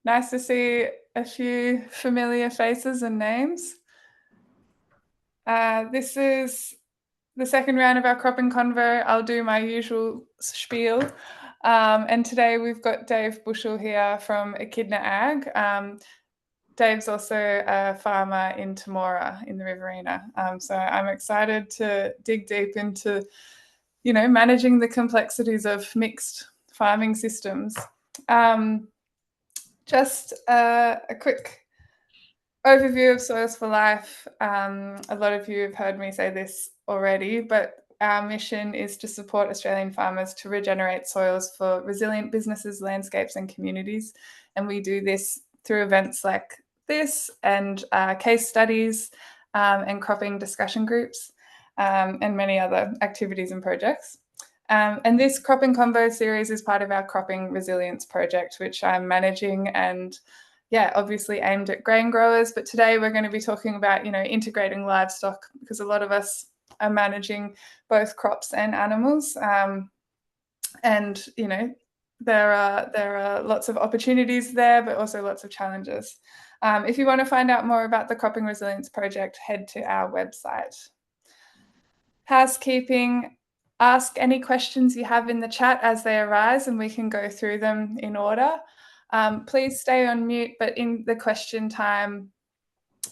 Nice to see a few familiar faces and names. This is the second round of our Cropping Convo. I'll do my usual spiel. And today we've got Dave Bushell here from Echidna Ag. Dave's also a farmer in Temora in the Riverina. So I'm excited to dig deep into, managing the complexities of mixed farming systems. Just a quick overview of Soils for Life. A lot of you have heard me say this already, but our mission is to support Australian farmers to regenerate soils for resilient businesses, landscapes, and communities. And we do this through events like this and case studies and cropping discussion groups and many other activities and projects. And this Cropping Convo series is part of our Cropping Resilience project, which I'm managing and obviously aimed at grain growers. But today we're going to be talking about, integrating livestock, because a lot of us are managing both crops and animals. And, there are lots of opportunities there, but also lots of challenges. If you want to find out more about the Cropping Resilience project, head to our website. Housekeeping. Ask any questions you have in the chat as they arise, and we can go through them in order. Please stay on mute, but in the question time,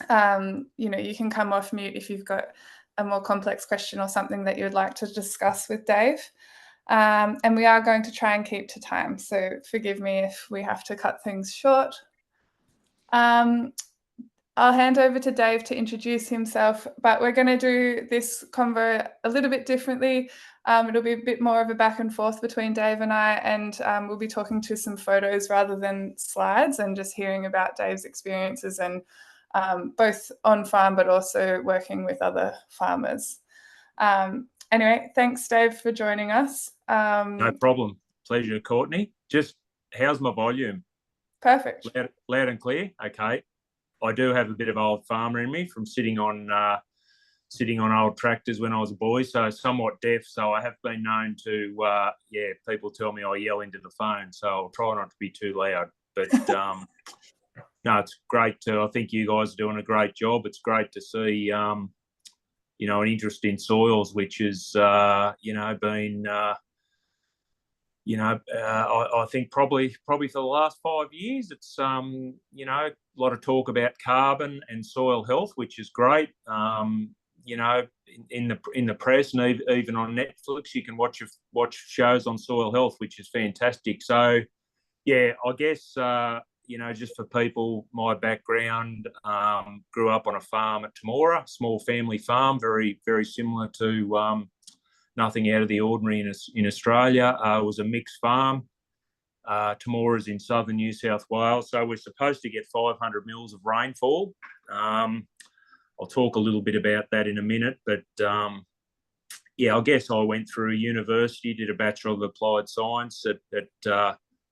you can come off mute if you've got a more complex question or something that you would like to discuss with Dave. And we are going to try and keep to time, so forgive me if we have to cut things short. I'll hand over to Dave to introduce himself, but we're going to do this convo a little bit differently. It'll be a bit more of a back and forth between Dave and I, and we'll be talking to some photos rather than slides, and just hearing about Dave's experiences and both on farm but also working with other farmers. Anyway, thanks, Dave, for joining us. No problem. Pleasure, Courtney. Just how's my volume? Perfect. Loud and clear? Okay. I do have a bit of old farmer in me from sitting on old tractors when I was a boy, so somewhat deaf. So I have been known to, people tell me I yell into the phone, so I'll try not to be too loud. But no, it's great I think you guys are doing a great job. It's great to see, an interest in soils, which has, been, I think probably for the last 5 years, it's, a lot of talk about carbon and soil health, which is great. In the press and even on Netflix, you can watch shows on soil health, which is fantastic. So, I guess, just for people, my background, grew up on a farm at Temora, small family farm, very, very similar to nothing out of the ordinary in Australia. It was a mixed farm. Temora's in southern New South Wales, so we're supposed to get 500 mils of rainfall. I'll talk a little bit about that in a minute, but I guess I went through university, did a Bachelor of Applied Science at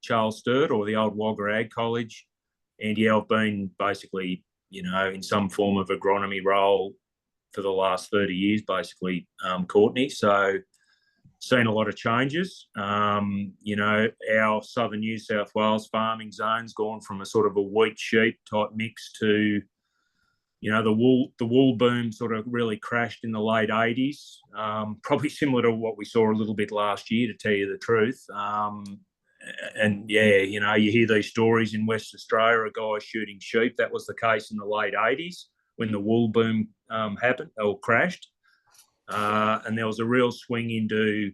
Charles Sturt, or the old Wagga Ag College, and I've been basically, in some form of agronomy role for the last 30 years, basically, Courtney. So seen a lot of changes. Our southern New South Wales farming zone's gone from a sort of a wheat sheep type mix to, the wool boom sort of really crashed in the late 80s, probably similar to what we saw a little bit last year, to tell you the truth. You hear these stories in West Australia, a guy shooting sheep. That was the case in the late 80s when the wool boom happened or crashed. And there was a real swing into,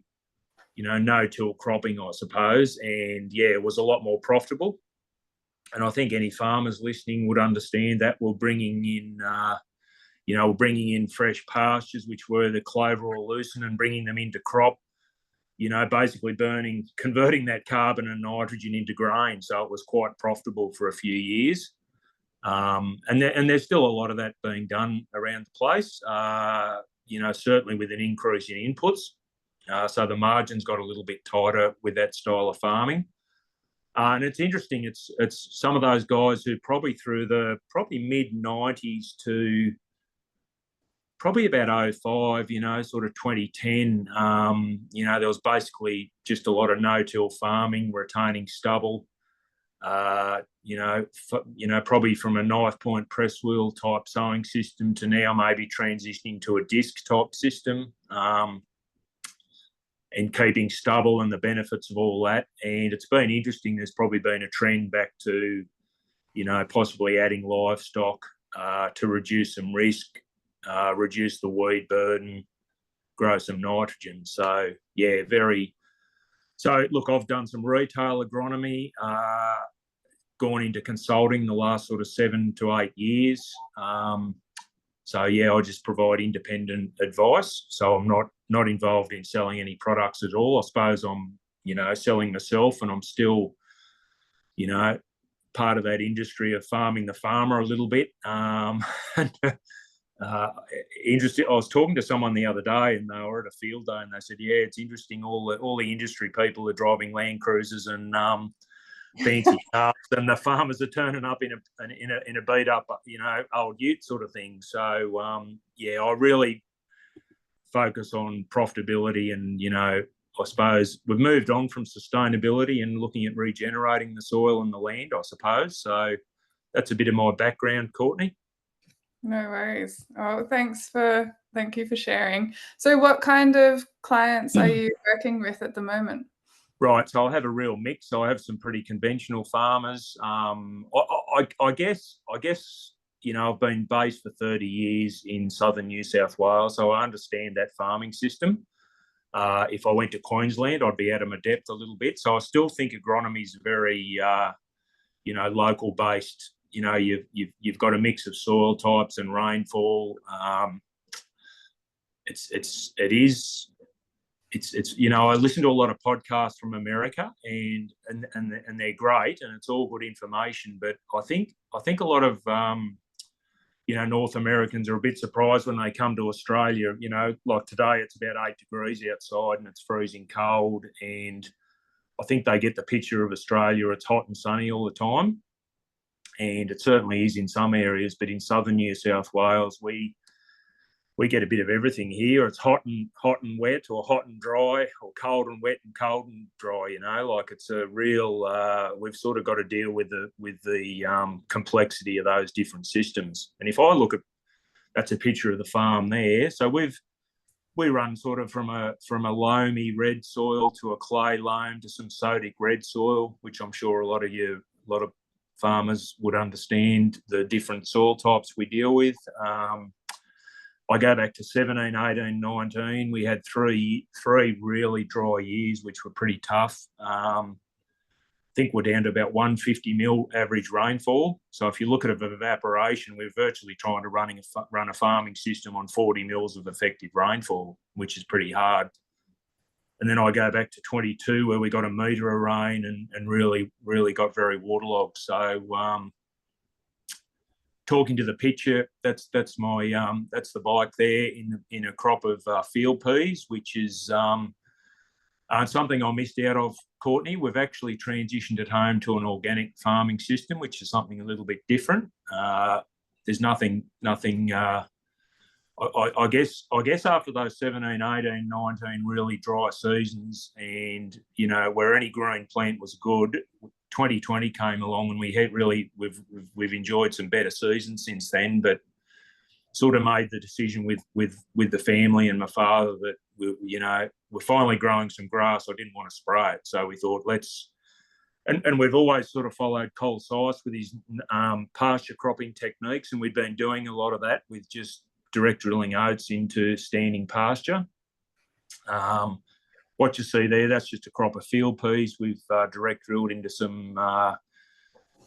no-till cropping, I suppose. And, it was a lot more profitable. And I think any farmers listening would understand that. We're bringing in fresh pastures, which were the clover or lucerne, and bringing them into crop, basically converting that carbon and nitrogen into grain. So it was quite profitable for a few years. And there's still a lot of that being done around the place, certainly with an increase in inputs. So the margins got a little bit tighter with that style of farming. And it's interesting, it's some of those guys who probably through the mid-90s to probably about 05, sort of 2010, there was basically just a lot of no-till farming, retaining stubble. Probably from a knife point press wheel type sowing system to now maybe transitioning to a disc type system, and keeping stubble and the benefits of all that. And it's been interesting. There's probably been a trend back to, possibly adding livestock to reduce some risk, reduce the weed burden, grow some nitrogen. So, yeah, So, look, I've done some retail agronomy, gone into consulting the last sort of 7 to 8 years. So, yeah, I just provide independent advice. So I'm not involved in selling any products at all. I suppose I'm, selling myself, and I'm still, part of that industry of farming the farmer a little bit. Interesting. I was talking to someone the other day, and they were at a field day, and they said, "Yeah, it's interesting. All the industry people are driving Land Cruisers and fancy cars, and the farmers are turning up in a beat up, old ute sort of thing." So, I really focus on profitability, and I suppose we've moved on from sustainability and looking at regenerating the soil and the land, I suppose. So that's a bit of my background, Courtney. No worries. Oh, thank you for sharing. So what kind of clients are you working with at the moment? Right, so I have a real mix. So I have some pretty conventional farmers. I guess I've been based for 30 years in southern New South Wales, so I understand that farming system. If I went to Queensland, I'd be out of my depth a little bit. So I still think agronomy is very, local based. You've got a mix of soil types and rainfall. I listen to a lot of podcasts from America, and they're great, and it's all good information. But I think a lot of North Americans are a bit surprised when they come to Australia. Like today, it's about 8 degrees outside and it's freezing cold, and I think they get the picture of Australia. It's hot and sunny all the time, and it certainly is in some areas. But in southern New South Wales, we get a bit of everything here. It's hot and wet, or hot and dry, or cold and wet and cold and dry. Like it's a real. We've sort of got to deal with the complexity of those different systems. And if I look at, that's a picture of the farm there. So we run sort of from a loamy red soil to a clay loam to some sodic red soil, which I'm sure a lot of farmers would understand the different soil types we deal with. I go back to 17, 18, 19. We had three really dry years, which were pretty tough. I think we're down to about 150 mil average rainfall. So if you look at evaporation, we're virtually trying to run a farming system on 40 mils of effective rainfall, which is pretty hard. And then I go back to 22, where we got a metre of rain and really, really got very waterlogged. So talking to the picture, that's the bike there in a crop of field peas, which is something I missed out of, Courtney. We've actually transitioned at home to an organic farming system, which is something a little bit different. There's nothing. I guess after those 17, 18, 19 really dry seasons, and where any green plant was good, 2020 came along, and we've enjoyed some better seasons since then. But sort of made the decision with the family and my father that we're finally growing some grass. I didn't want to spray it, so we thought and we've always sort of followed Col Sice with his pasture cropping techniques, and we've been doing a lot of that with just direct drilling oats into standing pasture. What you see there, that's just a crop of field peas. We've direct drilled into some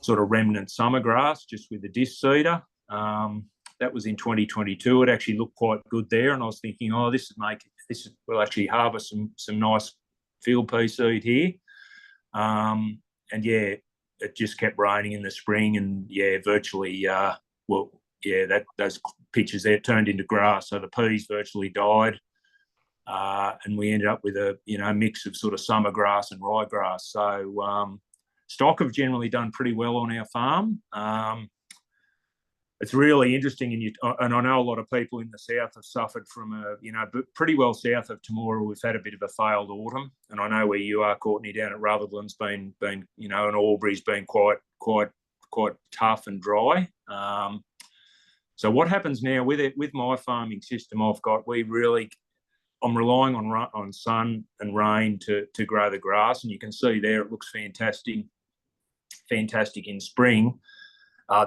sort of remnant summer grass just with the disc seeder. That was in 2022. It actually looked quite good there, and I was thinking, we'll actually harvest some nice field pea seed here. And yeah, it just kept raining in the spring, and virtually those pictures there turned into grass, so the peas virtually died. And we ended up with a mix of sort of summer grass and ryegrass. So stock have generally done pretty well on our farm. it's really interesting, and I know a lot of people in the south have suffered from pretty well south of Temora, we've had a bit of a failed autumn, and I know where you are, Courtney, down at Rutherglen's been and Albury's been quite tough and dry. So what happens now with my farming system? I'm relying on sun and rain to grow the grass, and you can see there it looks fantastic in spring.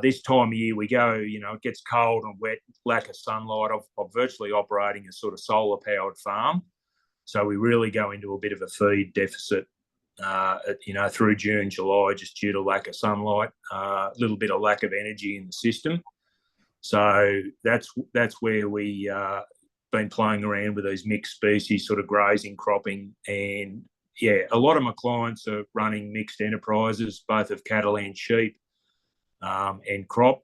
This time of year we go, it gets cold and wet, lack of sunlight. I'm virtually operating a sort of solar powered farm, so we really go into a bit of a feed deficit, through June, July, just due to lack of sunlight, a little bit of lack of energy in the system. So that's where we been playing around with these mixed species, sort of grazing, cropping, and a lot of my clients are running mixed enterprises, both of cattle and sheep, and crop.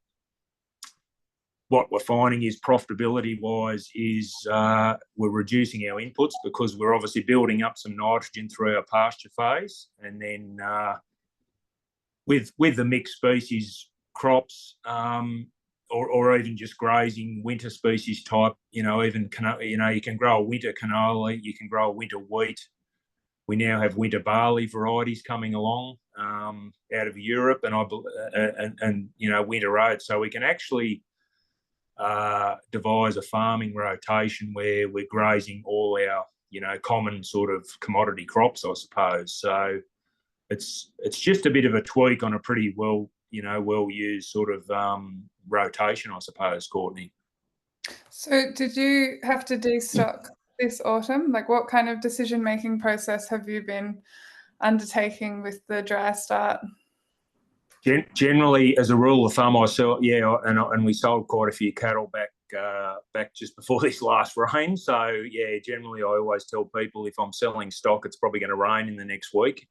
What we're finding is profitability-wise is we're reducing our inputs because we're obviously building up some nitrogen through our pasture phase, and then with the mixed species crops, or even just grazing winter species type, you can grow a winter canola, you can grow a winter wheat. We now have winter barley varieties coming along out of Europe, and winter oats. So we can actually devise a farming rotation where we're grazing all our common sort of commodity crops, I suppose. So it's just a bit of a tweak on a pretty well used sort of rotation, I suppose, Courtney. So did you have to destock this autumn? Like, what kind of decision-making process have you been undertaking with the dry start? Generally, as a rule of thumb, I sell, and we sold quite a few cattle back just before this last rain. So generally, I always tell people if I'm selling stock, it's probably going to rain in the next week.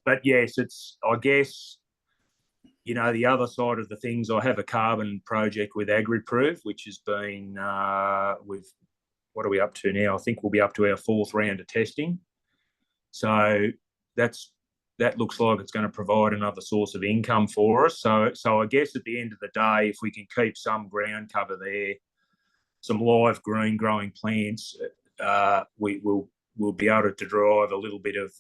But yes, I guess the other side of the things. I have a carbon project with AgriProve, which has been what are we up to now? I think we'll be up to our 4th round of testing. So that looks like it's going to provide another source of income for us. So I guess at the end of the day, if we can keep some ground cover there, some live green growing plants, we'll be able to drive a little bit of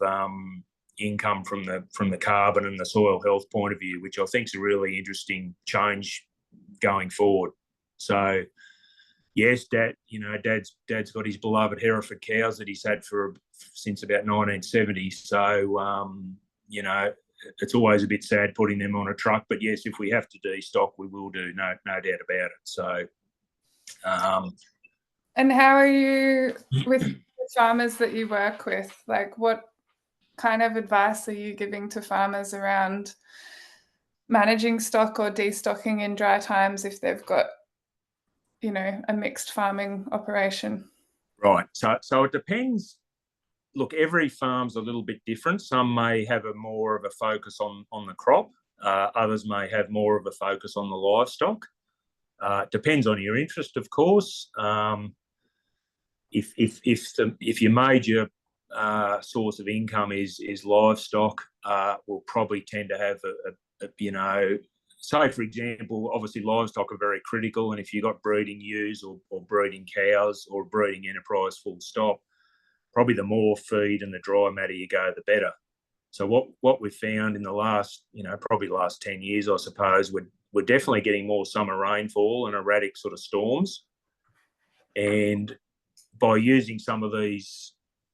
income from the carbon and the soil health point of view, which I think is a really interesting change going forward. So yes, Dad's got his beloved Hereford cows that he's had since about 1970. So it's always a bit sad putting them on a truck, but yes, if we have to destock, we will do, no doubt about it. So and how are you with the farmers that you work with? Like, what kind of advice are you giving to farmers around managing stock or destocking in dry times if they've got a mixed farming operation? Right. So it depends. Look, every farm's a little bit different. Some may have more of a focus on the crop. Others may have more of a focus on the livestock. Depends on your interest, of course. If your major source of income is livestock, we'll probably tend to have say, for example, obviously livestock are very critical, and if you've got breeding ewes or breeding cows or breeding enterprise full stop, probably the more feed and the dry matter you go, the better. So what we've found in the last, probably last 10 years, I suppose, we're definitely getting more summer rainfall and erratic sort of storms. And by using some of these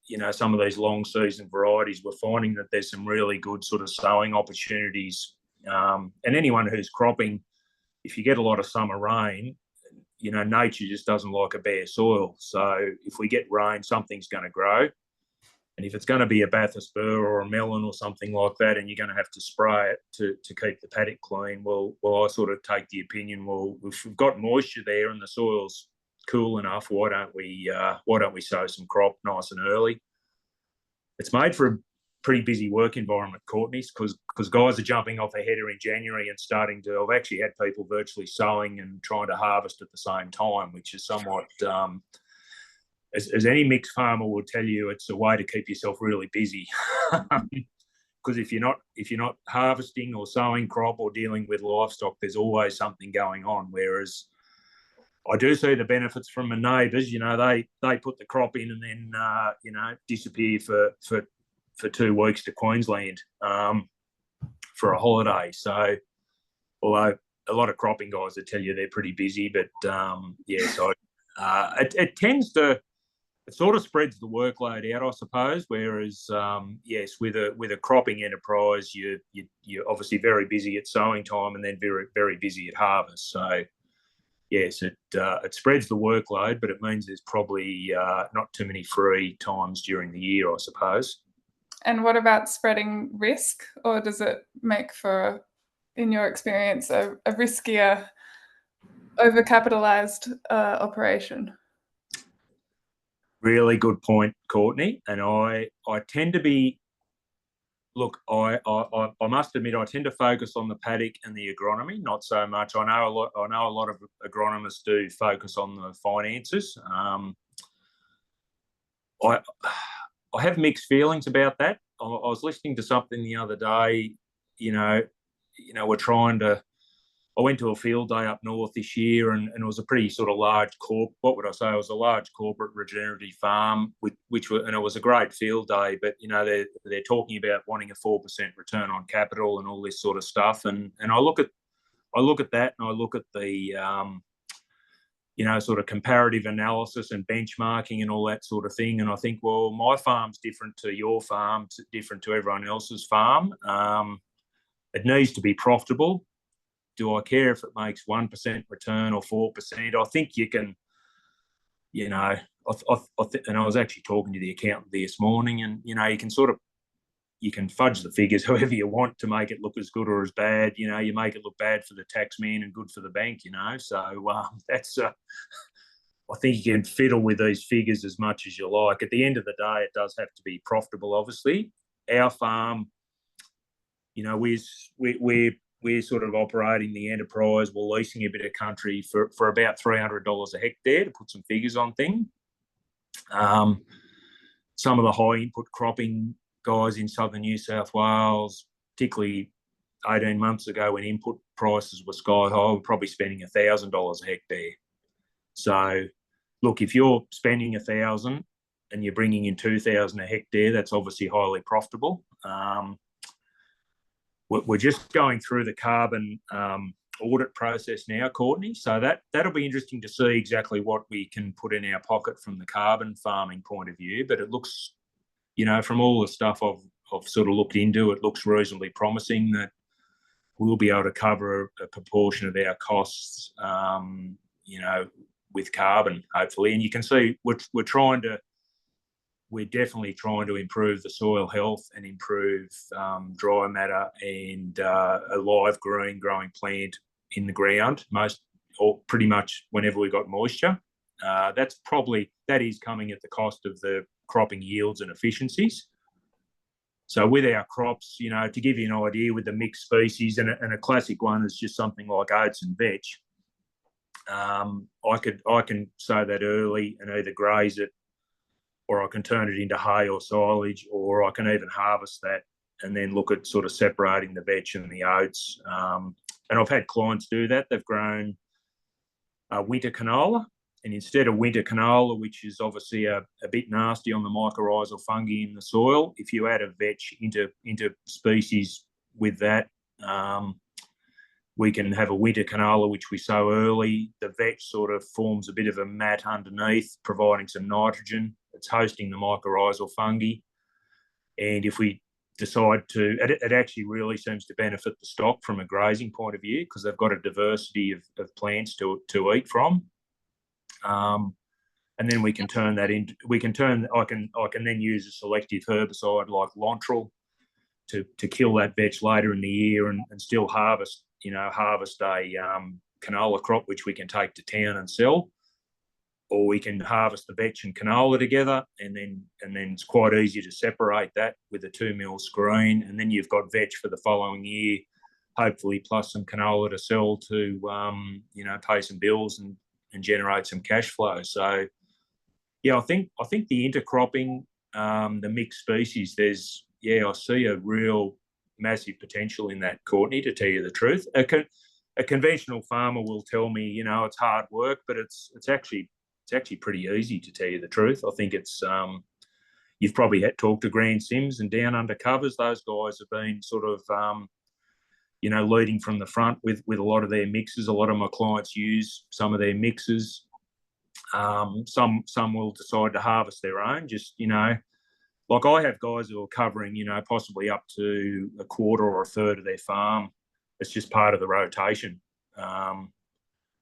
long season varieties, we're finding that there's some really good sort of sowing opportunities. And anyone who's cropping, if you get a lot of summer rain, nature just doesn't like a bare soil. So if we get rain, something's going to grow. And if it's going to be a Bathurst burr or a melon or something like that, and you're going to have to spray it to keep the paddock clean, well, I sort of take the opinion, well, if we've got moisture there and the soil's cool enough, why don't we sow some crop nice and early? It's made for a pretty busy work environment, Courtney, because guys are jumping off a header in January and starting to. I've actually had people virtually sowing and trying to harvest at the same time, which is somewhat, as any mixed farmer will tell you, it's a way to keep yourself really busy. because if you're not harvesting or sowing crop or dealing with livestock, there's always something going on. Whereas I do see the benefits from my neighbours. They put the crop in and then disappear for 2 weeks to Queensland for a holiday. So although a lot of cropping guys would tell you they're pretty busy, but so it tends to. It sort of spreads the workload out, I suppose. Whereas, yes, with a cropping enterprise, you're obviously very busy at sowing time and then very, very busy at harvest. So, yes, it spreads the workload, but it means there's probably not too many free times during the year, I suppose. And what about spreading risk, or does it make for, in your experience, a riskier, overcapitalized operation? Really good point, Courtney. And I tend to be, look, I must admit, I tend to focus on the paddock and the agronomy, not so much. I know a lot of agronomists do focus on the finances. I have mixed feelings about that. I was listening to something the other day. We're trying to. I went to a field day up north this year, and it was a pretty sort of large what would I say? It was a large corporate regenerative farm, and it was a great field day. But they're talking about wanting a 4% return on capital and all this sort of stuff. And I look at that, and I look at the sort of comparative analysis and benchmarking and all that sort of thing. And I think, well, my farm's different to your farm, different to everyone else's farm. It needs to be profitable. Do I care if it makes 1% return or 4%? I think you can, and I was actually talking to the accountant this morning, and you can fudge the figures however you want to make it look as good or as bad. You make it look bad for the tax man and good for the bank. So that's. I think you can fiddle with these figures as much as you like. At the end of the day, it does have to be profitable. Obviously, our farm, we're sort of operating the enterprise. We're leasing a bit of country for about $300 a hectare, to put some figures on things. Some of the high input cropping guys in southern New South Wales, particularly 18 months ago when input prices were sky high, were probably spending $1,000 a hectare. So, look, if you're spending $1,000 and you're bringing in $2,000 a hectare, that's obviously highly profitable. We're just going through the carbon audit process now, Courtney. So that'll be interesting to see exactly what we can put in our pocket from the carbon farming point of view. But it looks, from all the stuff I've sort of looked into, it looks reasonably promising that we'll be able to cover a proportion of our costs, with carbon, hopefully. And you can see we're definitely trying to improve the soil health and improve dry matter and a live growing plant in the ground pretty much whenever we've got moisture. That is coming at the cost of the cropping yields and efficiencies. So with our crops, to give you an idea, with the mixed species, and a classic one is just something like oats and vetch. I can sow that early and either graze it, or I can turn it into hay or silage, or I can even harvest that and then look at sort of separating the vetch and the oats. And I've had clients do that. They've grown winter canola, and instead of winter canola, which is obviously a bit nasty on the mycorrhizal fungi in the soil, if you add a vetch into species with that, we can have a winter canola which we sow early. The vetch sort of forms a bit of a mat underneath, providing some nitrogen. It's hosting the mycorrhizal fungi. And if we decide to, it actually really seems to benefit the stock from a grazing point of view, because they've got a diversity of plants to eat from. And then we can turn that into, I can then use a selective herbicide like Lontrel to kill that vetch later in the year and still harvest a canola crop, which we can take to town and sell. Or we can harvest the vetch and canola together, and then it's quite easy to separate that with a 2mm screen, and then you've got vetch for the following year, hopefully plus some canola to sell to pay some bills and generate some cash flow. So yeah, I think the intercropping, the mixed species, I see a real massive potential in that, Courtney, to tell you the truth. A conventional farmer will tell me, it's hard work, but it's actually pretty easy, to tell you the truth. I think it's you've probably talked to Grant Sims and Down Under Covers. Those guys have been sort of leading from the front with a lot of their mixes. A lot of my clients use some of their mixes. Some will decide to harvest their own. Just like I have guys who are covering possibly up to a quarter or a third of their farm. It's just part of the rotation, and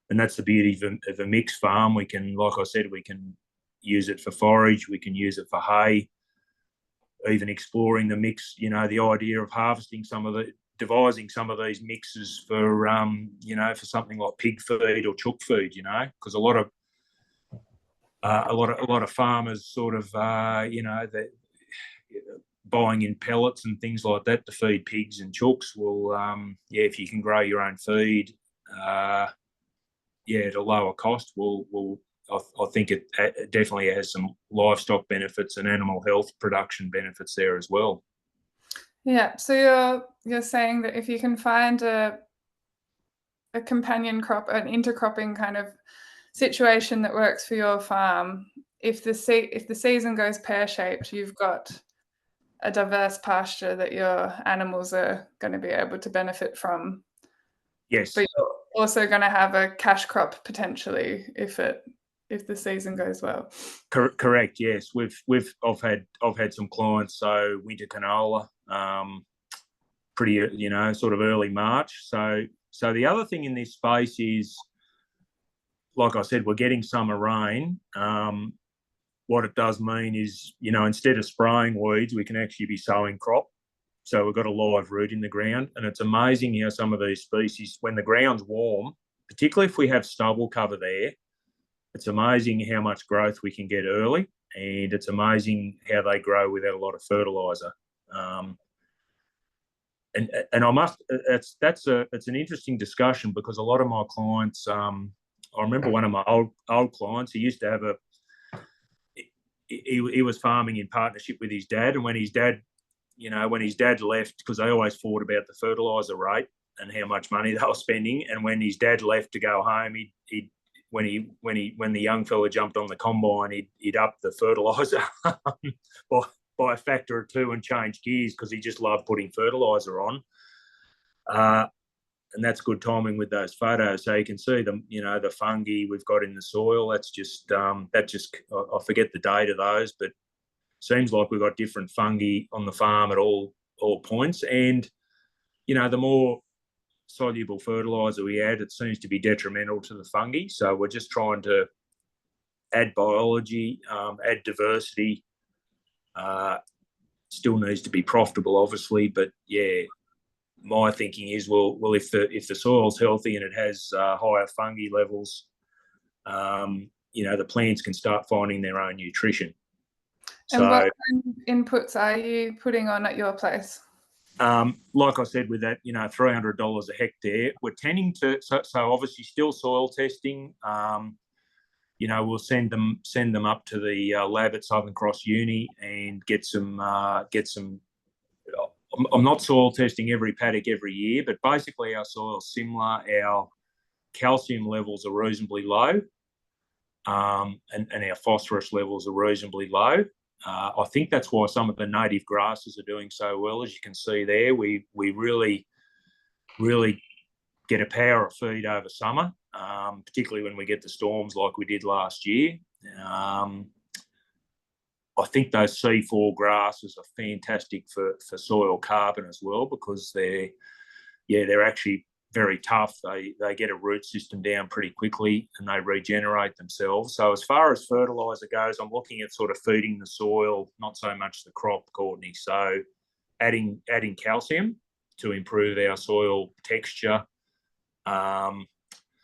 that's the beauty of a mixed farm. We can, like I said, we can use it for forage. We can use it for hay. Even exploring the mix, the idea of devising some of these mixes for for something like pig feed or chook feed, because a lot of farmers sort of they're buying in pellets and things like that to feed pigs and chooks. Well, if you can grow your own feed, at a lower cost, I think it definitely has some livestock benefits and animal health production benefits there as well. Yeah, so you're saying that if you can find a companion crop, an intercropping kind of situation that works for your farm, if the season goes pear-shaped, you've got a diverse pasture that your animals are going to be able to benefit from. Yes. But you're also going to have a cash crop potentially if the season goes well. Correct. Yes, I've had some clients, so winter canola, pretty sort of early March. So the other thing in this space is, like I said, we're getting summer rain. What it does mean is, instead of spraying weeds, we can actually be sowing crop. So we've got a live root in the ground, and it's amazing how some of these species, when the ground's warm, particularly if we have stubble cover there, it's amazing how much growth we can get early, and it's amazing how they grow without a lot of fertiliser. And I must, it's an interesting discussion, because a lot of my clients, I remember one of my old clients, he used to have he was farming in partnership with his dad, and when his dad left, because they always fought about the fertiliser rate and how much money they were spending, and when his dad left to go home, when the young fella jumped on the combine, he'd up the fertiliser by a factor of 2 and change gears, because he just loved putting fertiliser on. And that's good timing with those photos. So you can see the fungi we've got in the soil. That's just I forget the date of those, but seems like we've got different fungi on the farm at all points. And the more soluble fertiliser we add, it seems to be detrimental to the fungi. So we're just trying to add biology, add diversity. Still needs to be profitable, obviously, but my thinking is, well, if the soil's healthy and it has higher fungi levels, the plants can start finding their own nutrition. And what kind of inputs are you putting on at your place? Like I said, with that, $300 a hectare, we're tending to. So obviously, still soil testing. We'll send them up to the lab at Southern Cross Uni and get some. I'm not soil testing every paddock every year, but basically our soil's similar. Our calcium levels are reasonably low, and our phosphorus levels are reasonably low. I think that's why some of the native grasses are doing so well. As you can see there, we really, really get a power of feed over summer, particularly when we get the storms like we did last year. I think those C4 grasses are fantastic for soil carbon as well, because they're actually very tough. They get a root system down pretty quickly and they regenerate themselves. So as far as fertiliser goes, I'm looking at sort of feeding the soil, not so much the crop, Courtney. So adding calcium to improve our soil texture. Are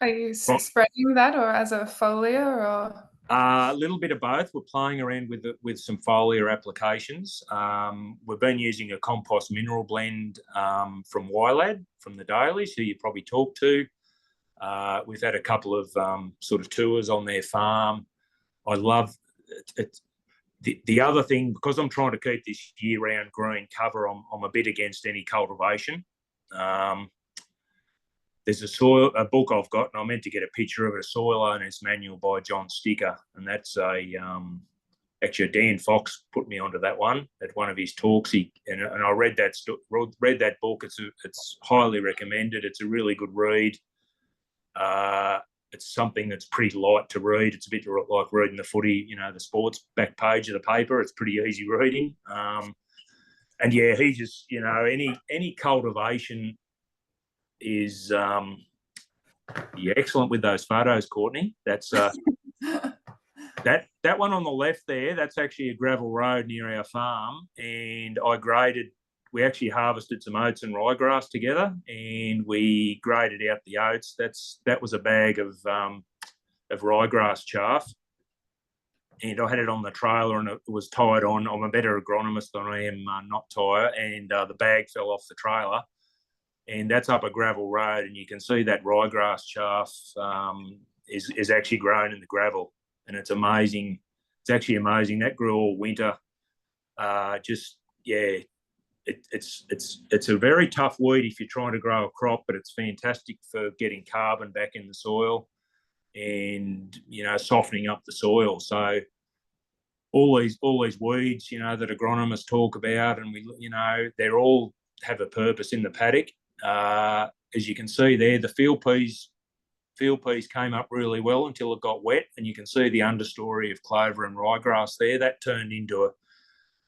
you spreading that or as a foliar or? A little bit of both. We're playing around with some foliar applications. We've been using a compost mineral blend from YLAD, from the Dailies, who you probably talked to. We've had a couple of sort of tours on their farm. I love it. the other thing, because I'm trying to keep this year-round green cover, I'm a bit against any cultivation. There's a book I've got, and I meant to get a picture of it, a soil owner's manual by John Sticker, and that's actually Dan Fox put me onto that one at one of his talks. And I read that book. It's highly recommended. It's a really good read. It's something that's pretty light to read. It's a bit like reading the footy, the sports back page of the paper. It's pretty easy reading. And yeah, he just, any cultivation is excellent with those photos, Courtney. That's that one on the left there. That's actually a gravel road near our farm, and we actually harvested some oats and ryegrass together, and we graded out the oats. That was a bag of ryegrass chaff, and I had it on the trailer, and it was tied on. I'm a better agronomist than I am not tire, and the bag fell off the trailer, and that's up a gravel road, and you can see that ryegrass chaff is actually grown in the gravel, and it's amazing. It's actually amazing. That grew all winter. It's a very tough weed if you're trying to grow a crop, but it's fantastic for getting carbon back in the soil and softening up the soil. So all these weeds that agronomists talk about, and they all have a purpose in the paddock. As you can see there, the field peas came up really well until it got wet, and you can see the understory of clover and ryegrass there. That turned into a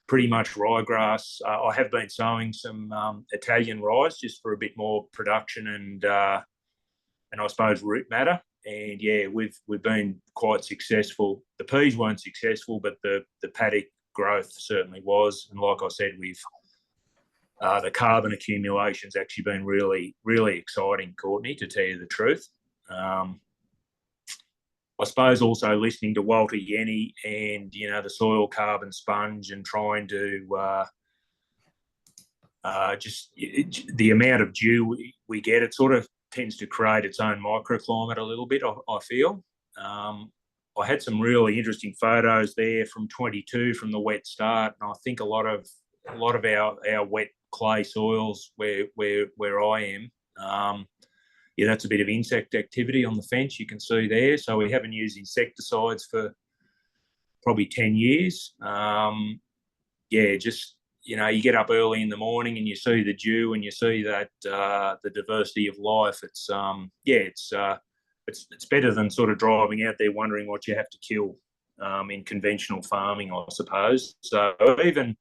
pretty much ryegrass. I have been sowing some Italian rye just for a bit more production and I suppose root matter. And yeah, we've been quite successful. The peas weren't successful, but the paddock growth certainly was. And like I said, the carbon accumulation's actually been really, really exciting, Courtney, to tell you the truth. I suppose also listening to Walter Yenny and, the soil carbon sponge, and trying to just the amount of dew we get, it sort of tends to create its own microclimate a little bit, I feel. I had some really interesting photos there from 22 from the wet start, and I think a lot of our wet clay soils where I am, that's a bit of insect activity on the fence, you can see there. So we haven't used insecticides for probably 10 years. You get up early in the morning and you see the dew and you see that the diversity of life. It's better than sort of driving out there wondering what you have to kill in conventional farming, I suppose. So even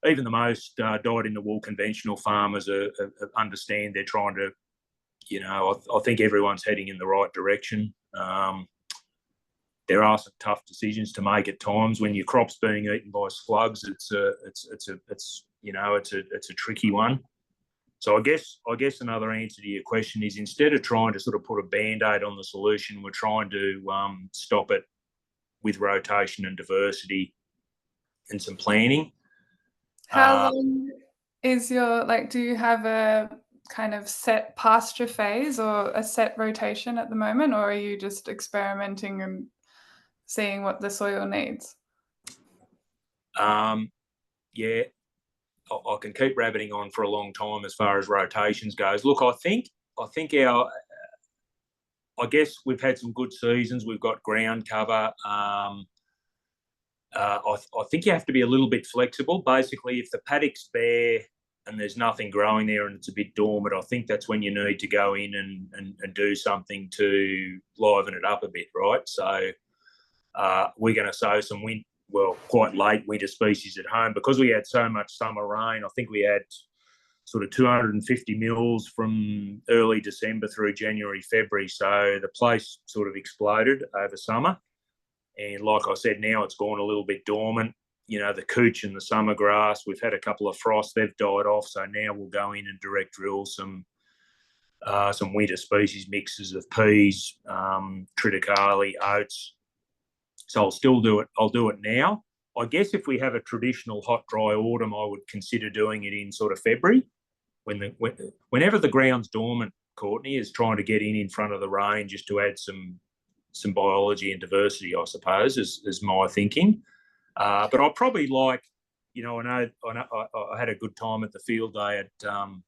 the most dyed-in-the-wool conventional farmers understand they're trying to, I think everyone's heading in the right direction. There are some tough decisions to make at times when your crop's being eaten by slugs. It's a tricky one. So I guess another answer to your question is, instead of trying to sort of put a band-aid on the solution, we're trying to stop it with rotation and diversity and some planning. How long is do you have a kind of set pasture phase or a set rotation at the moment, or are you just experimenting and seeing what the soil needs? Yeah, I can keep rabbiting on for a long time as far as rotations goes. Look, I think I guess we've had some good seasons. We've got ground cover. I think you have to be a little bit flexible. Basically, if the paddock's bare and there's nothing growing there and it's a bit dormant, I think that's when you need to go in and do something to liven it up a bit, right? So we're going to sow some quite late winter species at home because we had so much summer rain. I think we had sort of 250 mils from early December through January, February. So the place sort of exploded over summer. And like I said, now it's gone a little bit dormant. The cooch and the summer grass, we've had a couple of frosts, they've died off. So now we'll go in and direct drill some winter species mixes of peas, triticale, oats. So I'll still do it. I'll do it now. I guess if we have a traditional hot, dry autumn, I would consider doing it in sort of February. Whenever the ground's dormant, Courtney, is trying to get in front of the rain just to add some biology and diversity, I suppose, is my thinking. But I probably like, you know, I had a good time at the field day at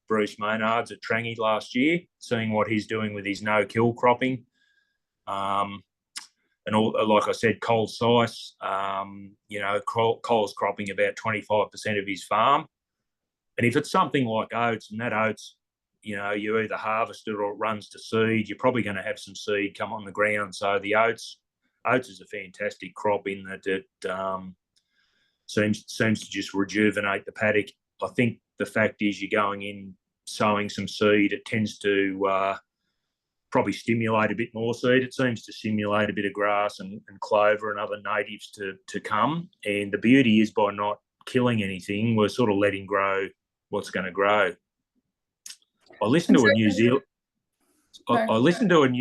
Bruce Maynard's at Trangie last year, seeing what he's doing with his no-kill cropping. And all, like I said, Cole's size, you know, Cole's cropping about 25% of his farm. And if it's something like oats, and that oats, you know, you either harvest it or it runs to seed, you're probably going to have some seed come on the ground. So the oats is a fantastic crop in that it seems to just rejuvenate the paddock. I think the fact is you're going in sowing some seed, it tends to probably stimulate a bit more seed. It seems to stimulate a bit of grass and clover and other natives to come. And the beauty is by not killing anything, we're sort of letting grow what's going to grow. I listened to a New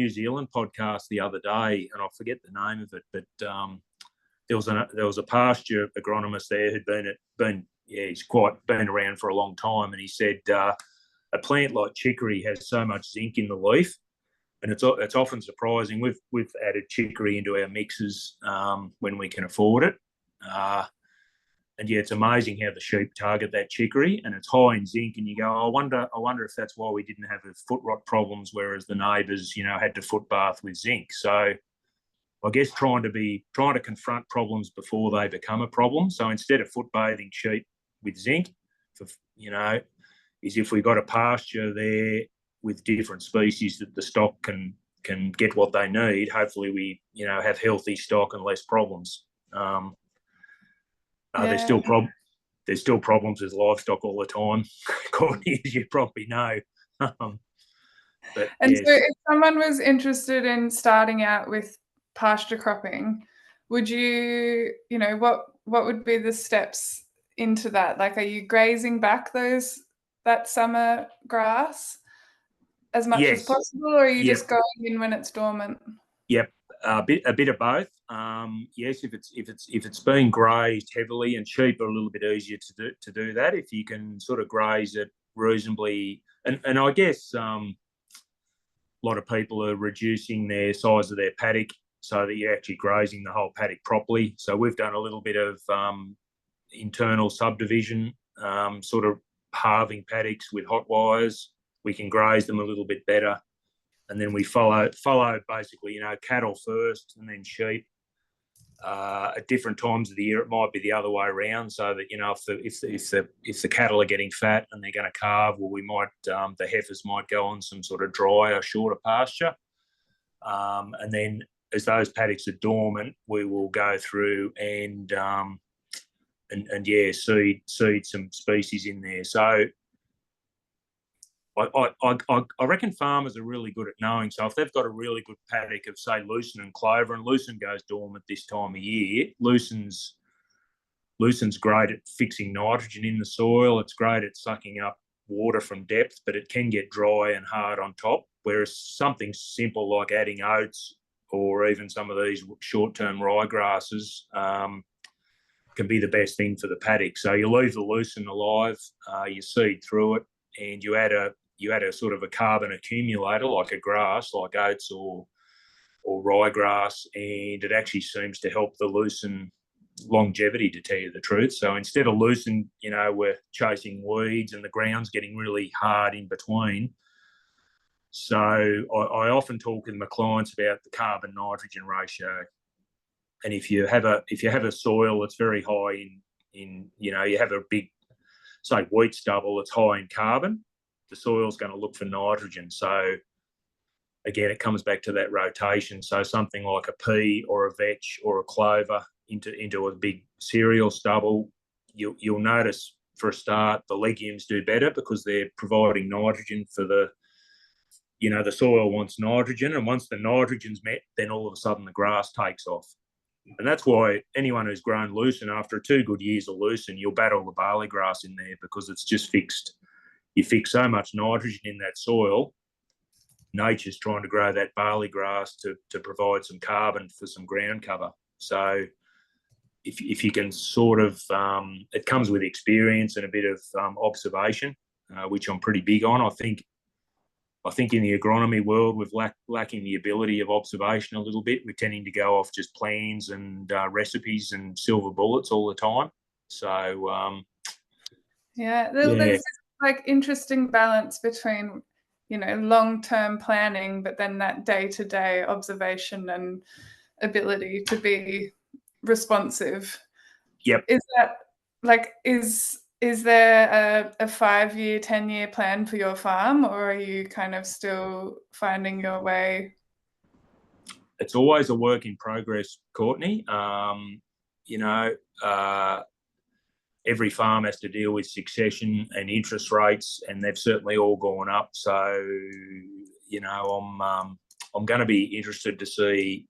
Zealand podcast the other day, and I forget the name of it, but there was a pasture agronomist there who'd he's been around for a long time, and he said a plant like chicory has so much zinc in the leaf, and it's often surprising. We've added chicory into our mixes when we can afford it. And yeah, it's amazing how the sheep target that chicory, and it's high in zinc. And you go, I wonder if that's why we didn't have the foot rot problems, whereas the neighbours, you know, had to foot bath with zinc. So I guess trying to confront problems before they become a problem. So instead of foot bathing sheep with zinc, you know, is if we got a pasture there with different species that the stock can get what they need. Hopefully, we, you know, have healthy stock and less problems. There's still problems with livestock all the time, Courtney, as you probably know. So if someone was interested in starting out with pasture cropping, would you know, what would be the steps into that? Like, are you grazing back that summer grass as much as possible, or are you just going in when it's dormant? Yep. A bit of both. Yes, if it's being grazed heavily, and sheep are a little bit easier to do that if you can sort of graze it reasonably. And I guess a lot of people are reducing their size of their paddock so that you're actually grazing the whole paddock properly. So we've done a little bit of internal subdivision, sort of halving paddocks with hot wires. We can graze them a little bit better. And then we follow basically, you know, cattle first and then sheep. At different times of the year, it might be the other way around, so that, you know, if the cattle are getting fat and they're going to calve, well, we might the heifers might go on some sort of drier, shorter pasture. And then as those paddocks are dormant, we will go through and seed some species in there. So I reckon farmers are really good at knowing. So if they've got a really good paddock of, say, lucerne and clover, and lucerne goes dormant this time of year, lucerne's great at fixing nitrogen in the soil. It's great at sucking up water from depth, but it can get dry and hard on top. Whereas something simple like adding oats or even some of these short-term ryegrasses can be the best thing for the paddock. So you leave the lucerne alive, you seed through it, and you add a sort of a carbon accumulator like a grass, like oats or ryegrass, and it actually seems to help the lucerne longevity, to tell you the truth. So instead of lucerne, you know, we're chasing weeds and the ground's getting really hard in between. So I often talk with my clients about the carbon nitrogen ratio, and if you have a soil that's very high in you know, you have a big, say, wheat stubble that's high in carbon, the soil's going to look for nitrogen. So again, it comes back to that rotation. So something like a pea or a vetch or a clover into a big cereal stubble, you'll notice for a start the legumes do better because they're providing nitrogen for the soil wants nitrogen, and once the nitrogen's met, then all of a sudden the grass takes off. And that's why anyone who's grown lucerne, after 2 good years of lucerne, you'll battle the barley grass in there because it's just fixed. You fix so much nitrogen in that soil, nature's trying to grow that barley grass to provide some carbon for some ground cover. So if you can sort of, it comes with experience and a bit of observation, which I'm pretty big on. I think I think in the agronomy world, we've lacking the ability of observation a little bit. We're tending to go off just plans and recipes and silver bullets all the time. So, there's this like interesting balance between, long-term planning, but then that day-to-day observation and ability to be responsive. Yep. Is that like, is there a 5-year, 10-year plan for your farm, or are you kind of still finding your way? It's always a work in progress, Courtney. Every farm has to deal with succession and interest rates, and they've certainly all gone up. So, I'm going to be interested to see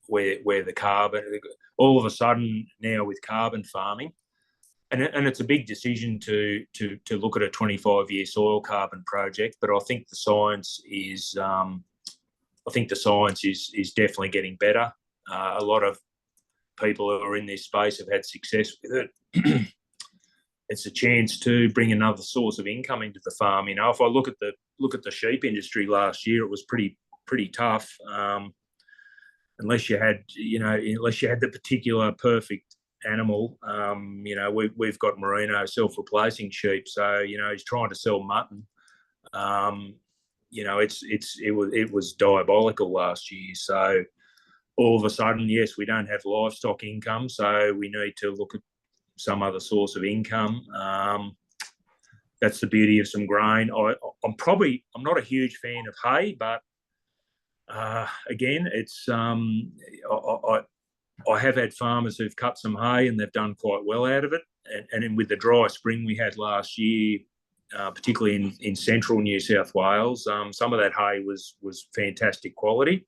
where the carbon, all of a sudden now with carbon farming, and it's a big decision to look at a 25-year soil carbon project. But I think the science is definitely getting better. A lot of people who are in this space have had success with it. It's a chance to bring another source of income into the farm. If I look at the sheep industry last year, it was pretty tough. Unless you had the particular perfect animal. We've got merino self-replacing sheep, so he's trying to sell mutton. It was diabolical last year. So all of a sudden, yes, we don't have livestock income, so we need to look at some other source of income. That's the beauty of some grain. I'm not a huge fan of hay, but again, it's I have had farmers who've cut some hay and they've done quite well out of it. And with the dry spring we had last year, particularly in central New South Wales, some of that hay was fantastic quality.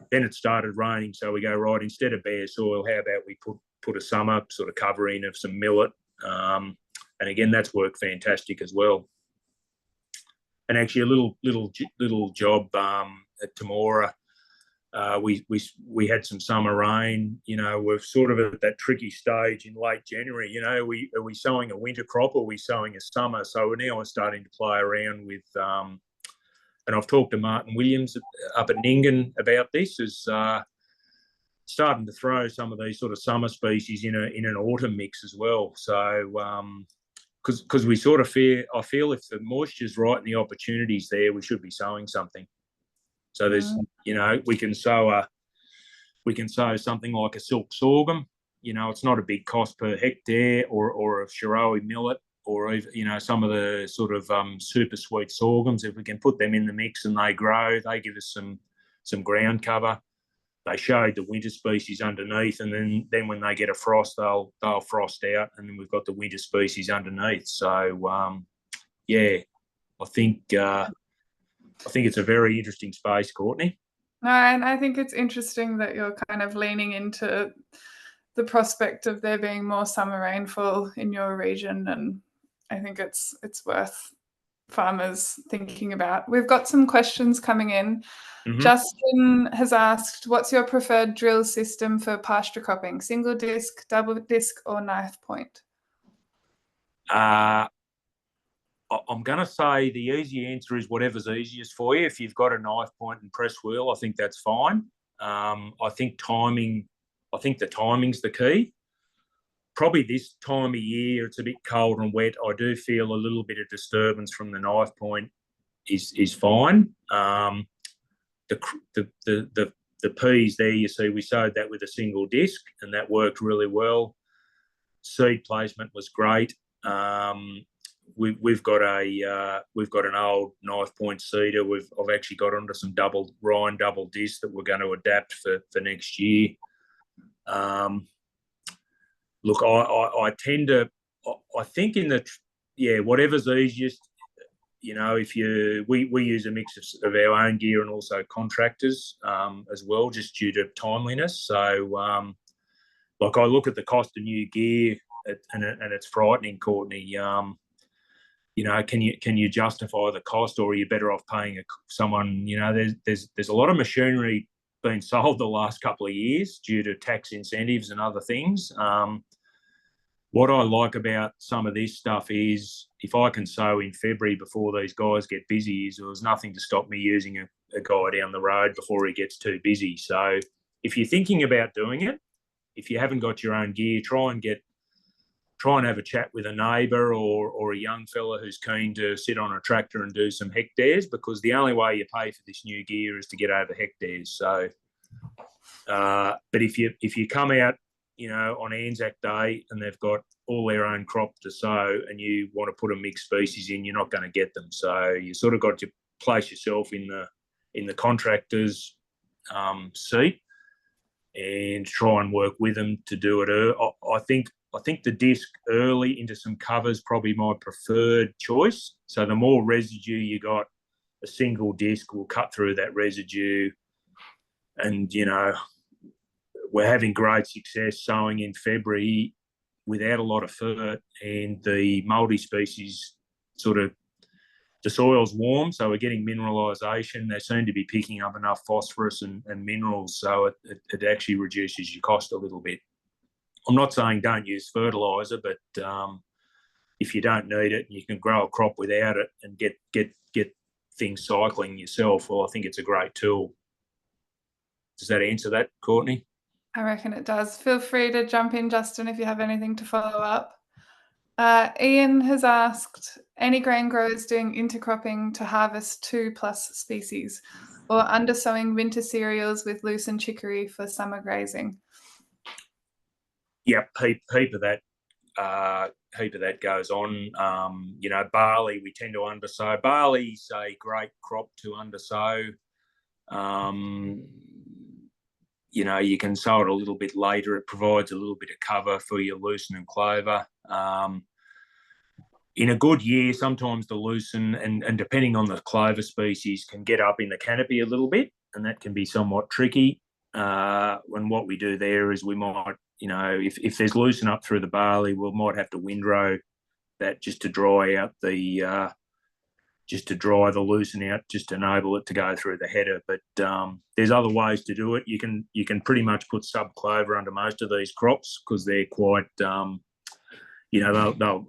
Then it started raining, so we go, right, instead of bare soil, how about we put a summer sort of covering of some millet, and again that's worked fantastic as well. And actually a little job at Temora, we had some summer rain. We're sort of at that tricky stage in late January. Are we sowing a winter crop or are we sowing a summer? So we're now starting to play around with, and I've talked to Martin Williams up at Nyngan about this, is starting to throw some of these sort of summer species in an autumn mix as well. So because we sort of I feel if the moisture's right and the opportunity's there, we should be sowing something. So there's, we can sow something like a silk sorghum. It's not a big cost per hectare, or a Shiroe millet, or even, some of the sort of super sweet sorghums. If we can put them in the mix and they grow, they give us some ground cover. They shade the winter species underneath, and then when they get a frost, they'll frost out, and then we've got the winter species underneath. So I think it's a very interesting space, Courtney. No, and I think it's interesting that you're kind of leaning into the prospect of there being more summer rainfall in your region, and I think it's worth farmers thinking about. We've got some questions coming in. Mm-hmm. Justin has asked, what's your preferred drill system for pasture cropping? Single disc, double disc, or knife point? I'm going to say the easy answer is whatever's easiest for you. If you've got a knife point and press wheel, I think that's fine. I think the timing's the key. Probably this time of year, it's a bit cold and wet. I do feel a little bit of disturbance from the knife point is fine. The peas there, you see, we sowed that with a single disc, and that worked really well. Seed placement was great. We've got an old knife point seeder. I've actually got onto some double disc that we're going to adapt for next year. Look, I tend to, I think whatever's easiest. We use a mix of our own gear and also contractors as well, just due to timeliness. So, I look at the cost of new gear, and it's frightening, Courtney. Can you justify the cost, or are you better off paying someone? There's a lot of machinery being sold the last couple of years due to tax incentives and other things. What I like about some of this stuff is if I can sow in February before these guys get busy, is there's nothing to stop me using a guy down the road before he gets too busy. So if you're thinking about doing it, if you haven't got your own gear, try and have a chat with a neighbour or a young fella who's keen to sit on a tractor and do some hectares, because the only way you pay for this new gear is to get over hectares. So, but if you come out, on Anzac Day and they've got all their own crop to sow and you want to put a mixed species in, you're not going to get them. So you sort of got to place yourself in the contractor's seat and try and work with them to do it. I think the disc early into some cover is probably my preferred choice. So the more residue you got, a single disc will cut through that residue. And, we're having great success sowing in February without a lot of fert, and the multi-species the soil's warm, so we're getting mineralisation. They seem to be picking up enough phosphorus and minerals, so it actually reduces your cost a little bit. I'm not saying don't use fertiliser, but if you don't need it and you can grow a crop without it and get things cycling yourself, well, I think it's a great tool. Does that answer that, Courtney? I reckon it does. Feel free to jump in, Justin, if you have anything to follow up. Ian has asked, any grain growers doing intercropping to harvest 2+ species or undersowing winter cereals with lucerne chicory for summer grazing? Yeah, heap of that goes on. Barley, we tend to undersow. Barley's a great crop to undersow. You can sow it a little bit later. It provides a little bit of cover for your lucerne and clover. In a good year, sometimes the lucerne and depending on the clover species can get up in the canopy a little bit, and that can be somewhat tricky. When what we do there is we might, if there's lucerne up through the barley, we might have to windrow that just to dry out the lucerne out, just to enable it to go through the header. But there's other ways to do it. You can pretty much put sub-clover under most of these crops because they're quite, they'll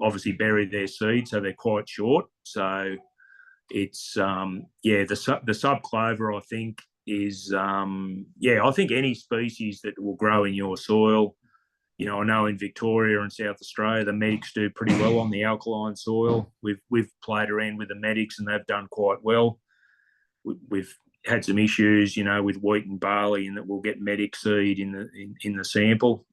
obviously bury their seed, so they're quite short. So it's, the sub-clover, I think, is, I think any species that will grow in your soil. I know in Victoria and South Australia, the medics do pretty well on the alkaline soil. We've played around with the medics and they've done quite well. We've had some issues, with wheat and barley, and that we'll get medic seed in the sample.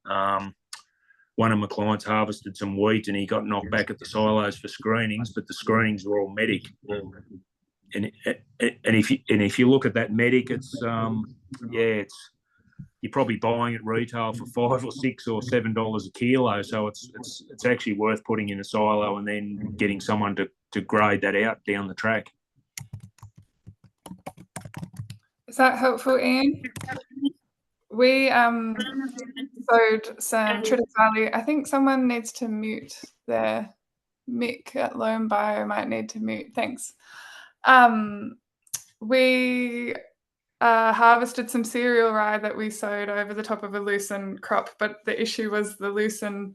One of my clients harvested some wheat and he got knocked back at the silos for screenings, but the screenings were all medic. And if you look at that medic, it's you're probably buying at retail for $5 or $6 or $7 a kilo. So it's actually worth putting in a silo and then getting someone to grade that out down the track. Is that helpful, Ian? We sowed some triticale. I think someone needs to mute there. Mick at Lone Bio might need to mute. Thanks. We harvested some cereal rye that we sowed over the top of a lucerne crop, but the issue was the lucerne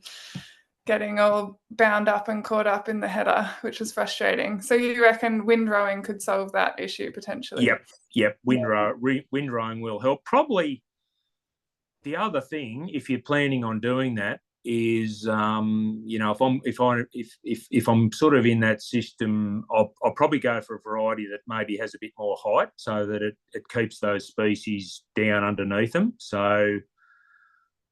getting all bound up and caught up in the header, which was frustrating. So you reckon windrowing could solve that issue potentially? Yep. Windrowing will help. Probably the other thing, if you're planning on doing that, is if I'm sort of in that system, I'll probably go for a variety that maybe has a bit more height, so that it keeps those species down underneath them. So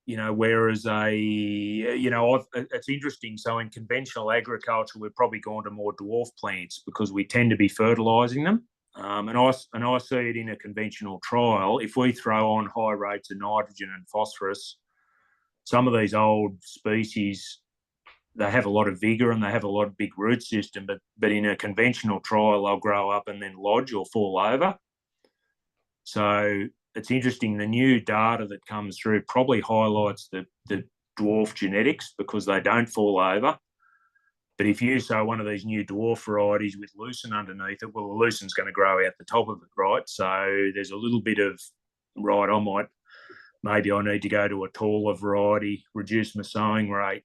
whereas it's interesting. So in conventional agriculture, we've probably gone to more dwarf plants because we tend to be fertilising them. And I see it in a conventional trial. If we throw on high rates of nitrogen and phosphorus, some of these old species, they have a lot of vigour and they have a lot of big root system, but in a conventional trial, they'll grow up and then lodge or fall over. So it's interesting. The new data that comes through probably highlights the dwarf genetics because they don't fall over. But if you sow one of these new dwarf varieties with lucerne underneath it, well, the lucerne's going to grow out the top of it, right? So there's a little bit of, maybe I need to go to a taller variety, reduce my sowing rate.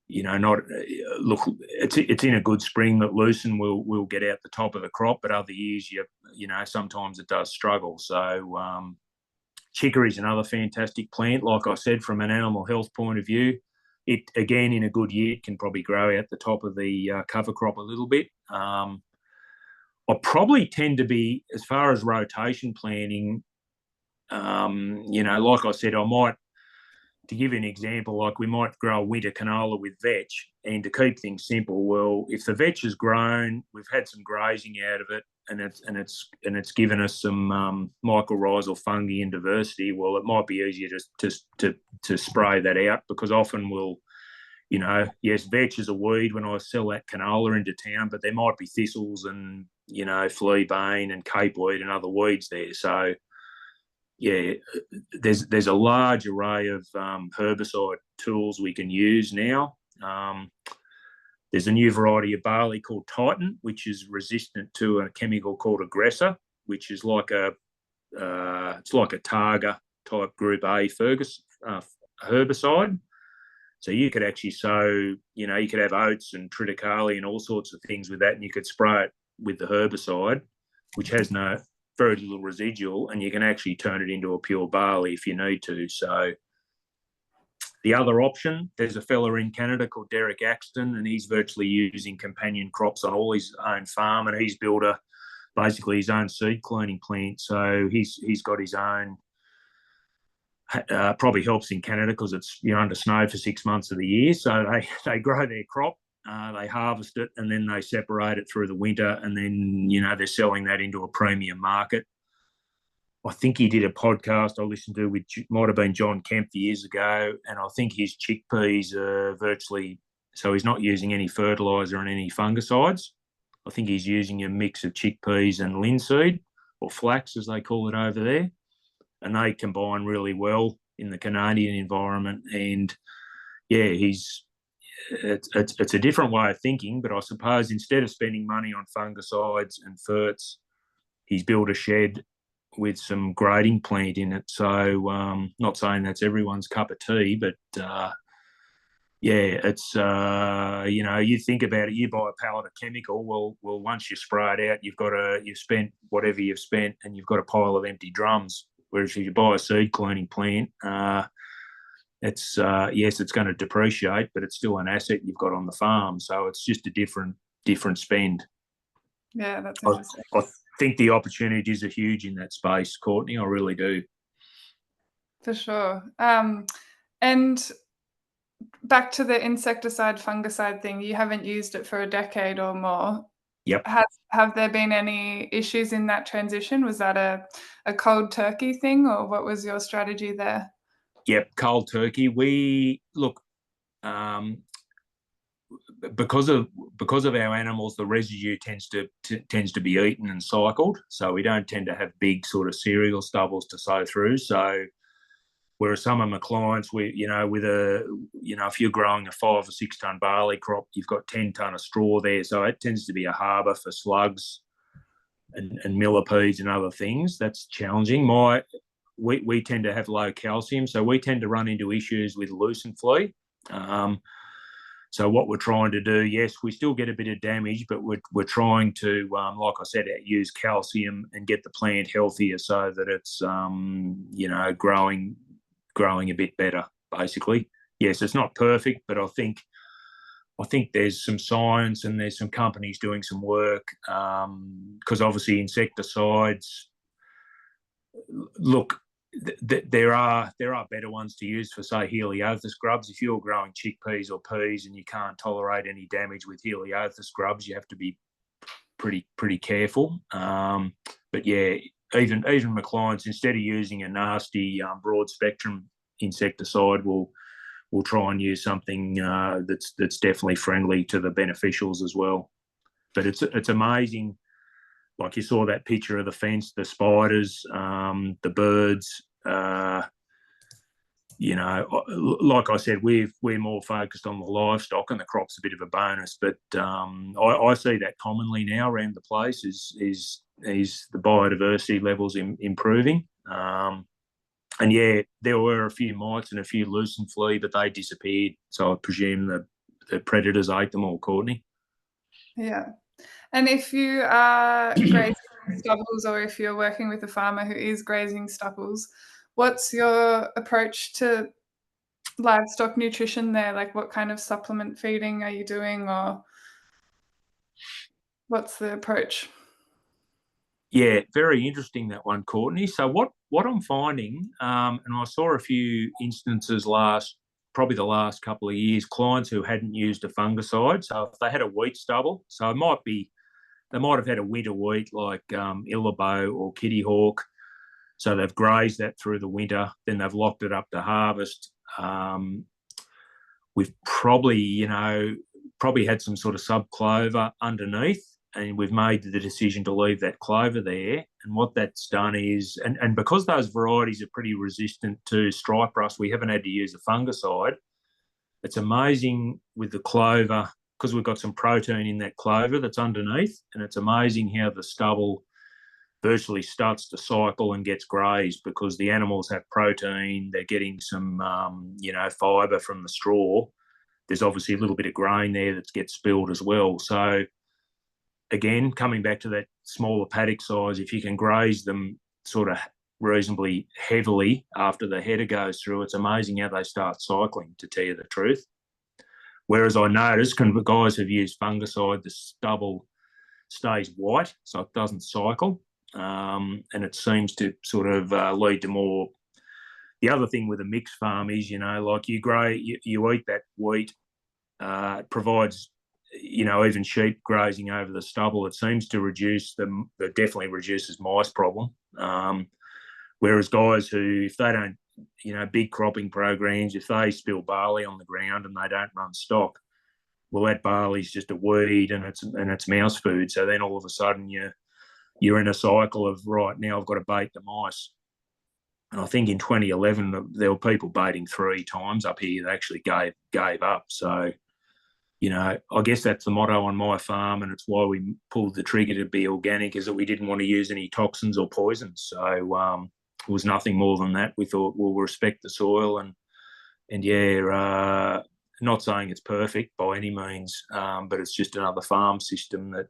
Not look. It's in a good spring that lucerne will get out the top of the crop, but other years sometimes it does struggle. So chicory is another fantastic plant. Like I said, from an animal health point of view, it again in a good year can probably grow out the top of the cover crop a little bit. I probably tend to be, as far as rotation planting, like I said, I might, to give you an example, like we might grow a winter canola with vetch, and to keep things simple, well, if the vetch has grown, we've had some grazing out of it, and it's given us some mycorrhizal fungi and diversity. Well, it might be easier to spray that out, because often we'll, yes, vetch is a weed when I sell that canola into town, but there might be thistles and fleabane and capeweed and other weeds there. So yeah, there's a large array of herbicide tools we can use now. There's a new variety of barley called Titan, which is resistant to a chemical called aggressor, which is like it's like a Targa type Group A herbicide. So you could actually sow, you could have oats and triticale and all sorts of things with that, and you could spray it with the herbicide, which has very little residual, and you can actually turn it into a pure barley if you need to. So the other option, there's a fella in Canada called Derek Axton, and he's virtually using companion crops on all his own farm, and he's built basically his own seed cleaning plant. So he's got his own. Probably helps in Canada because it's under snow for 6 months of the year. So they grow their crop, they harvest it, and then they separate it through the winter, and then they're selling that into a premium market. I think he did a podcast I listened to with, might have been John Kemp years ago, and I think his chickpeas are virtually, so he's not using any fertiliser and any fungicides. I think he's using a mix of chickpeas and linseed, or flax as they call it over there, and they combine really well in the Canadian environment. And yeah, it's a different way of thinking, but I suppose instead of spending money on fungicides and ferts, he's built a shed with some grading plant in it. So not saying that's everyone's cup of tea, but it's you think about it, you buy a pallet of chemical, well once you spray it out, you've spent whatever you've spent, and you've got a pile of empty drums. Whereas if you buy a seed cleaning plant, it's yes, it's going to depreciate, but it's still an asset you've got on the farm. So it's just a different spend. Yeah, that's interesting. I think the opportunities are huge in that space, Courtney. I really do. For sure. And back to the insecticide fungicide thing, you haven't used it for a decade or more. Yep. Have there been any issues in that transition? Was that a cold turkey thing, or what was your strategy there? Yep, cold turkey. We look because of our animals, the residue tends to be eaten and cycled, so we don't tend to have big sort of cereal stubbles to sow through. So whereas some of my clients, if you're growing a 5 or 6 ton barley crop, you've got 10 ton of straw there. So it tends to be a harbour for slugs and millipedes and other things. That's challenging. We tend to have low calcium, so we tend to run into issues with lucerne flea. So what we're trying to do, yes, we still get a bit of damage, but we're trying to, like I said, use calcium and get the plant healthier so that it's, growing a bit better, basically. Yes, it's not perfect, but I think there's some science and there's some companies doing some work, because obviously insecticides, look, there are better ones to use for, say, Heliothis grubs. If you're growing chickpeas or peas and you can't tolerate any damage with Heliothis grubs, you have to be pretty careful. But yeah, even my clients, instead of using a nasty broad spectrum insecticide, we'll try and use something that's definitely friendly to the beneficials as well. But it's amazing. Like you saw that picture of the fence, the spiders, the birds. Like I said, we're more focused on the livestock, and the crop's a bit of a bonus. But I see that commonly now around the place is the biodiversity levels improving. yeah, there were a few mites and a few lucent flea, but they disappeared. So I presume the predators ate them all, Courtney. Yeah. And if you are grazing stubbles, or if you're working with a farmer who is grazing stubbles, what's your approach to livestock nutrition there? Like, what kind of supplement feeding are you doing, or what's the approach? Yeah, very interesting, that one, Courtney. So what I'm finding, and I saw a few instances probably the last couple of years, clients who hadn't used a fungicide. So if they had a wheat stubble, so they might have had a winter wheat like Illabo or Kitty Hawk. So they've grazed that through the winter, then they've locked it up to harvest. We've probably had some sort of sub clover underneath, and we've made the decision to leave that clover there. And what that's done is, and because those varieties are pretty resistant to stripe rust, we haven't had to use a fungicide. It's amazing with the clover, because we've got some protein in that clover that's underneath, and it's amazing how the stubble virtually starts to cycle and gets grazed, because the animals have protein, they're getting some, fibre from the straw. There's obviously a little bit of grain there that gets spilled as well. So again, coming back to that smaller paddock size, if you can graze them sort of reasonably heavily after the header goes through, it's amazing how they start cycling, to tell you the truth. Whereas I noticed, guys have used fungicide, the stubble stays white, so it doesn't cycle. And it seems to sort of lead to more. The other thing with a mixed farm is, like you eat that wheat, it provides, even sheep grazing over the stubble, it seems to it definitely reduces mice problem. Whereas guys who, if they don't, big cropping programs, if they spill barley on the ground and they don't run stock, well, that barley's just a weed and it's mouse food. So then all of a sudden you're in a cycle of, right, now I've got to bait the mice. And I think in 2011 there were people baiting 3 times up here that actually gave up. So, I guess that's the motto on my farm, and it's why we pulled the trigger to be organic, is that we didn't want to use any toxins or poisons. So it was nothing more than that. We thought, we'll respect the soil and not saying it's perfect by any means, but it's just another farm system that,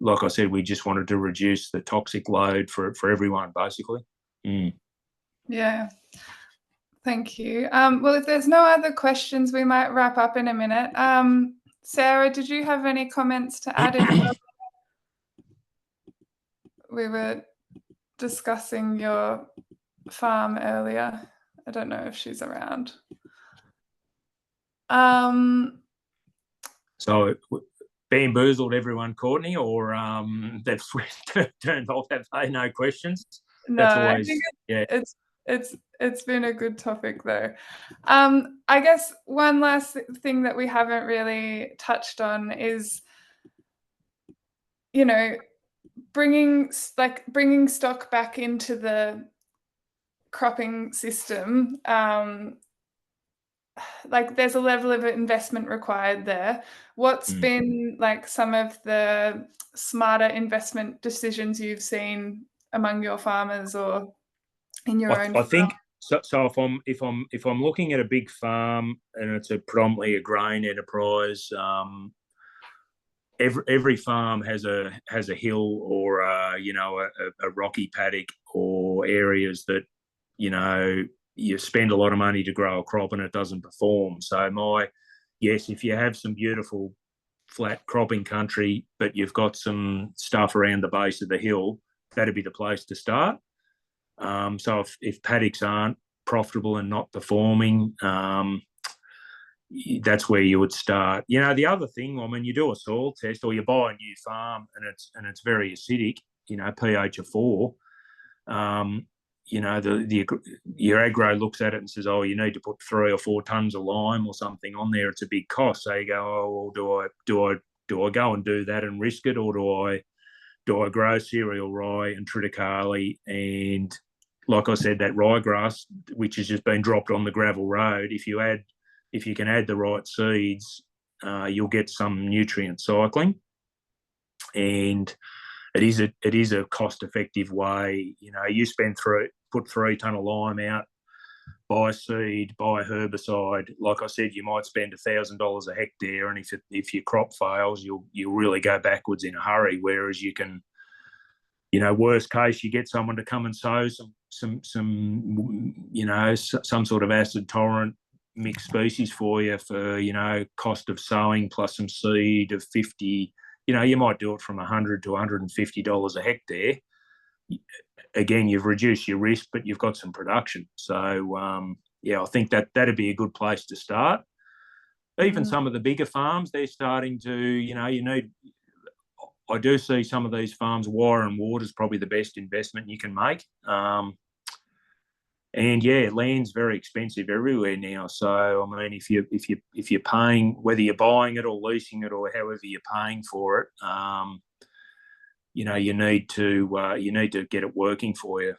like I said, we just wanted to reduce the toxic load for everyone, basically. Yeah. Thank you. Well, if there's no other questions, we might wrap up in a minute. Sarah, did you have any comments to add in? We were discussing your farm earlier. I don't know if she's around. So bamboozled everyone, Courtney, or they've turned off? Have they no questions? No, I think it's been a good topic though. I guess one last thing that we haven't really touched on is, bringing stock back into the cropping system. Like, there's a level of investment required there. What's been like some of the smarter investment decisions you've seen among your farmers or in your own farm? I think so. If I'm looking at a big farm and it's predominantly a grain enterprise, every farm has a hill or a rocky paddock, or areas that you spend a lot of money to grow a crop and it doesn't perform. So yes, if you have some beautiful flat cropping country, but you've got some stuff around the base of the hill, that'd be the place to start. So if paddocks aren't profitable and not performing, that's where you would start. The other thing, you do a soil test or you buy a new farm and it's very acidic, pH of 4. Your agro looks at it and says, oh, you need to put 3 or 4 tons of lime or something on there. It's a big cost. So you go, oh, well, do I go and do that and risk it, or do I grow cereal rye and triticale? And like I said, that ryegrass, which has just been dropped on the gravel road, if you can add the right seeds, you'll get some nutrient cycling. And it is a cost-effective way. You spend put 3 tonne of lime out, buy seed, buy herbicide. Like I said, you might spend $1,000 a hectare, and if your crop fails, you'll really go backwards in a hurry. Whereas you can, worst case, you get someone to come and sow some some sort of acid tolerant mixed species for you for cost of sowing plus some seed of 50. You might do it from $100 to $150 a hectare. Again, you've reduced your risk, but you've got some production. So, I think that'd be a good place to start. Even some of the bigger farms, they're starting to, I do see some of these farms, wire and water is probably the best investment you can make. And land's very expensive everywhere now. So, I mean, if you're paying, whether you're buying it or leasing it or however you're paying for it, you need to get it working for you.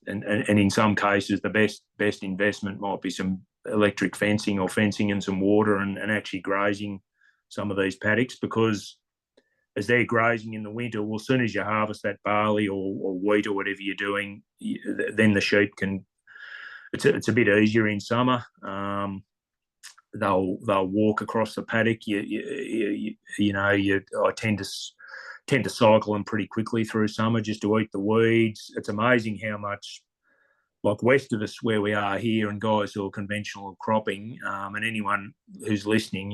And in some cases, the best investment might be some electric fencing or fencing and some water and actually grazing some of these paddocks, because as they're grazing in the winter, well, as soon as you harvest that barley or wheat or whatever you're doing, then the sheep can. It's a bit easier in summer. They'll walk across the paddock. I tend to cycle them pretty quickly through summer just to eat the weeds. It's amazing how much, like west of us where we are here, and guys who are conventional cropping, and anyone who's listening,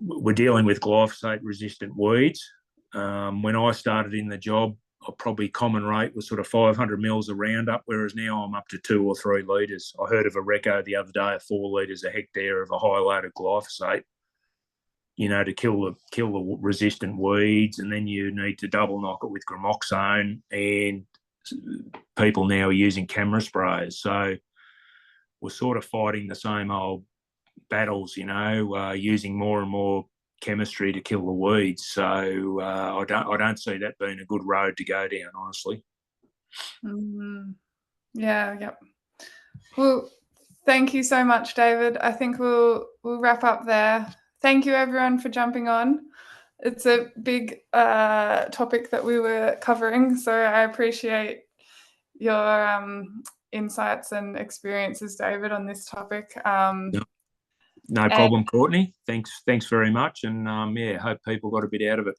we're dealing with glyphosate-resistant weeds. When I started in the job, probably common rate was sort of 500 mils of Roundup, whereas now I'm up to 2 or 3 litres. I heard of a reco the other day of 4 litres a hectare of a high load of glyphosate, to kill the resistant weeds, and then you need to double knock it with gramoxone, and people now are using camera sprayers. So we're sort of fighting the same old battles, using more and more chemistry to kill the weeds. So I don't see that being a good road to go down, honestly. Yeah, yep. Well, thank you so much, David. I think we'll wrap up there. Thank you, everyone, for jumping on. It's a big topic that we were covering, so I appreciate your insights and experiences, David, on this topic. No problem, Courtney. Thanks very much, and hope people got a bit out of it.